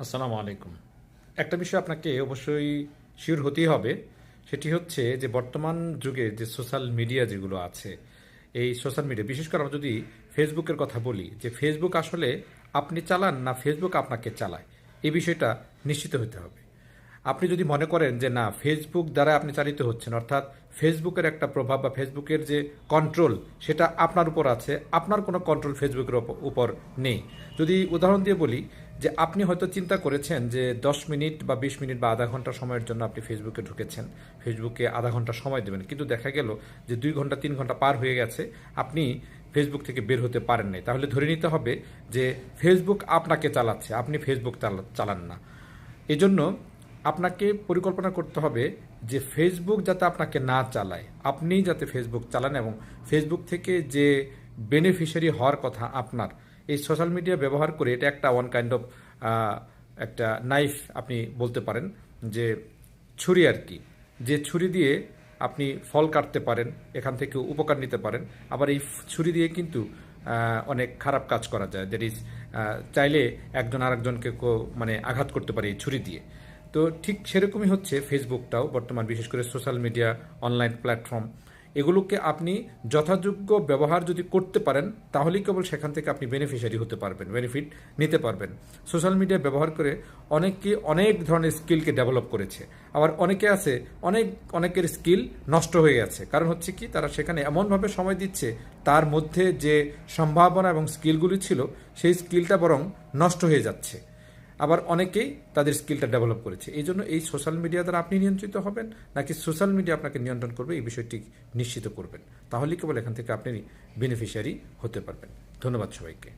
আসসালামু আলাইকুম। একটা বিষয় আপনাকে অবশ্যই শিওর হতেই হবে, সেটি হচ্ছে যে বর্তমান যুগে যে সোশ্যাল মিডিয়া যেগুলো আছে, এই সোশ্যাল মিডিয়া বিশেষ করে আমরা যদি ফেসবুকের কথা বলি, যে ফেসবুক আসলে আপনি চালান না ফেসবুক আপনাকে চালায়, এই বিষয়টা নিশ্চিত হতে হবে। আপনি যদি মনে করেন যে না ফেসবুক দ্বারা আপনি চালিত হচ্ছেন, অর্থাৎ ফেসবুকের একটা প্রভাব বা ফেসবুকের যে কন্ট্রোল সেটা আপনার উপর আছে, আপনার কোনো কন্ট্রোল ফেসবুকের উপর নেই। যদি উদাহরণ দিয়ে বলি, যে আপনি হয়তো চিন্তা করেছেন যে 10 মিনিট বা 20 মিনিট বা আধা ঘন্টা সময়ের জন্য আপনি ফেসবুকে ঢুকেছেন, ফেসবুকে আধা ঘন্টা সময় দেবেন, কিন্তু দেখা গেল যে 2 ঘন্টা 3 ঘন্টা পার হয়ে গেছে, আপনি ফেসবুক থেকে বের হতে পারেন নাই। তাহলে ধরে নিতে হবে যে ফেসবুক আপনাকে চালাচ্ছে, আপনি ফেসবুক চালান না। এজন্য আপনাকে পরিকল্পনা করতে হবে যে ফেসবুক যাতে আপনাকে না চালায়, আপনি যাতে ফেসবুক চালান, এবং ফেসবুক থেকে যে বেনিফিশিয়ারি হওয়ার কথা আপনার, এই সোশ্যাল মিডিয়া ব্যবহার করে এটা একটা ওয়ান কাইন্ড অফ একটা নাইফ আপনি বলতে পারেন, যে ছুরি আর কি, যে ছুরি দিয়ে আপনি ফল কাটতে পারেন, এখান থেকে উপকার নিতে পারেন। আবার এই ছুরি দিয়ে কিন্তু অনেক খারাপ কাজ করা যায়, দ্যাট ইজ চাইলে একজন আরেকজনকে মানে আঘাত করতে পারে এই ছুরি দিয়ে। তো ঠিক সেরকমই হচ্ছে ফেসবুকটাও বর্তমান, বিশেষ করে সোশ্যাল মিডিয়া, অনলাইন প্ল্যাটফর্ম, এগুলোকে আপনি যথাযোগ্য ব্যবহার যদি করতে পারেন, তাহলেই কেবল সেখান থেকে আপনি বেনিফিশিয়ারি হতে পারবেন, বেনিফিট নিতে পারবেন। সোশ্যাল মিডিয়া ব্যবহার করে অনেকে অনেক ধরনের স্কিলকে ডেভেলপ করেছে, আবার অনেকে আছে অনেকের স্কিল নষ্ট হয়ে গেছে। কারণ হচ্ছে কি, তারা সেখানে এমনভাবে সময় দিচ্ছে, তার মধ্যে যে সম্ভাবনা এবং স্কিলগুলি ছিল সেই স্কিলটা বরং নষ্ট হয়ে যাচ্ছে। আবার অনেকেই তাদের স্কিলটা ডেভেলপ করেছে। এই জন্য এই সোশ্যাল মিডিয়া দ্বারা আপনি নিয়ন্ত্রিত হবেন নাকি সোশ্যাল মিডিয়া আপনাকে নিয়ন্ত্রণ করবে, এই বিষয়টি নিশ্চিত করবেন। তাহলেই কেবল এখান থেকে আপনি বেনিফিশিয়ারি হতে পারবেন। ধন্যবাদ সবাইকে।